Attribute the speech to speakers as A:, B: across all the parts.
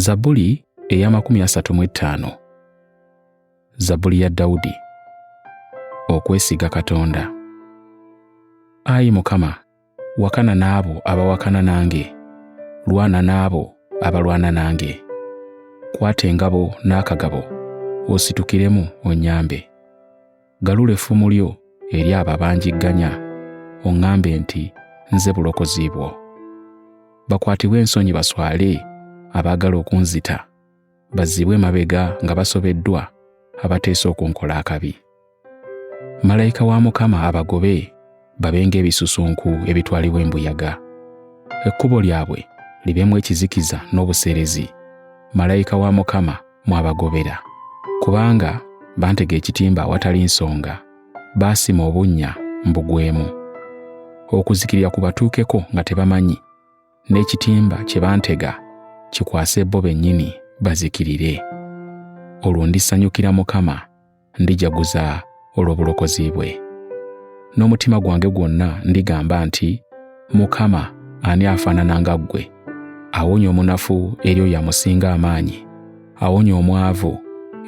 A: Zabbuli eya 35. Zabbuli ya Dawudi. Okwesiga Katonda. Ayi Mukama, wakana n'abo abawakana nange, lwana n'abo abalwana nange. Kwata engabo n'akagabo, ositukiremu onnyambe. Galula effumu lyo eri abo abanjigganya, oŋŋambe nti nze bulokozi bwo. Bakwatibwe ensonyi baswale abaagala okunzita, bazzibwe emabega nga basobeddwa abateesa okunkola akabi. Malayika wa Mukama abagobe babe ng'ebisusunku ebitwalibwa embuyaga. Ekkubo lyabwe libemu ekizikiza n'obuseerezi. Malayika wa Mukama mwabagobera. Kubanga bantega ekitimba awatali nsonga, baasima obunnya mbugwemu. Okuzikirira kubatuukeko nga tebamanyi, n'ekitimba kye bantega kikwase bo bennyini bazikirire. Olwo ndisanyukira Mukama, ndijaguza olw'obulokozi bwe. N'omutima gwange gwonna ndigamba nti, Mukama ani afaanana nga ggwe? Awonya omunafu eri oyo amusinga amaanyi, awonya omwavu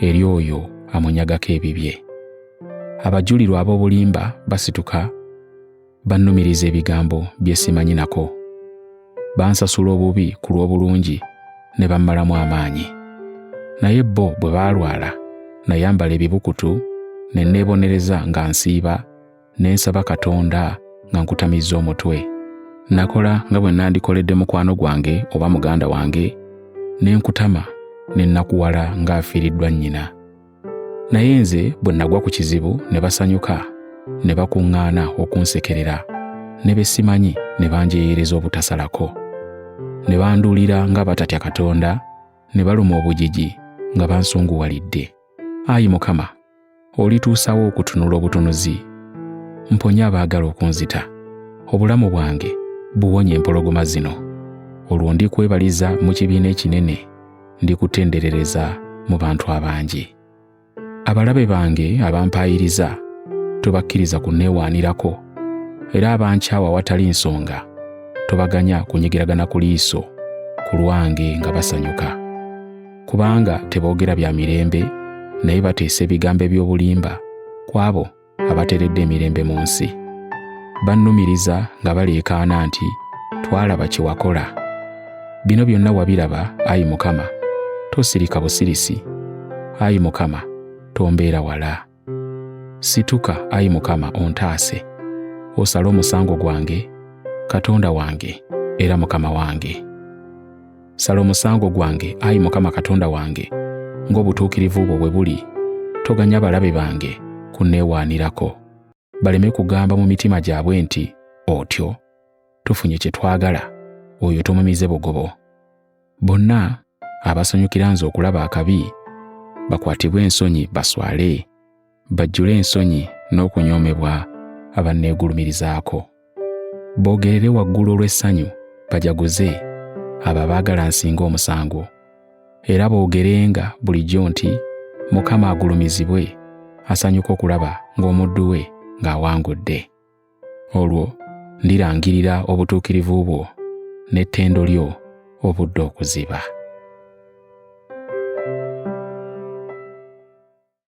A: eri oyo amunyagako ebibye. Abajulirwa ab'obulimba basituka, bannumiriza ebigambo bye simanyi nako. Bansasula obubi ku lw'obulungi ne bammalamu amaanyi. Naye bo bwe baalwala, nayambala ebibukutu ne neebonereza nga nsiiba, ne nsaba Katonda nga nkutamizza omutwe. Nakola nga bwe nandikoledde mukwano gwange oba muganda wange, ne nkutama ne nakuwala ng'afiiriddwa nnyina. Naye nze bwe nagwa ku kizibu ne basanyuka, ne bakuŋŋaana okunsekerera, ne be simanyi ne banjeeyereza obutasalako. Ne banduulira nga batatya Katonda, ne baluma obujiji nga bansunguwalidde. Ayi Mukama, olituusawo okutunula obutunuzi. Mponye abaagala okunzita. Obulamu bwange buwonye empologoma zino. Olwo ndikwebaliza mu kibiina ekinene, ndikutenderereza mu bantu abangi. Abalabe bange abampaayiriza tobakkiriza kunneewaanirako, era abankyawa awatali nsonga tobaganya kunyigiragana ku liiso ku lwange nga basanyuka. Kubanga teboogera bya mirembe, naye bateesa ebigambo eby'obulimba ku abo abateredde emirembe mu nsi. Bannumiriza nga baleekaana nti, twalaba kye wakola. Bino byonna wabiraba, Ayi Mukama, tosirika busirisi. Ayi Mukama, tombeera wala. Situka, Ayi Mukama, ontaase. Osale omusango gwange, Katonda wange era Mukama wange. Sala omusango gwange, Ayi Mukama Katonda wange, ng'obutuukirivu bwo bwe buli. Toganya balabe bange kunneewaanirako, baleme kugamba mu mitima gyabwe nti, otyo tufunye kye twagala, oyo tumumize bugobo. Bonna abasanyukira nze okulaba akabi bakwatibwe ensonyi baswale, bajjule ensonyi n'okunyoomebwa abanneegulumirizaako. Boogerere waggulu olw'essanyu, bajaguze abo abaagala nsinga omusango, era boogerenga bulijjo nti, Mukama agulumizibwe, asanyuka okulaba ng'omuddu we ng'awangudde. Olwo ndirangirira obutuukirivu bwo n'ettendo lyo obudde okuziba.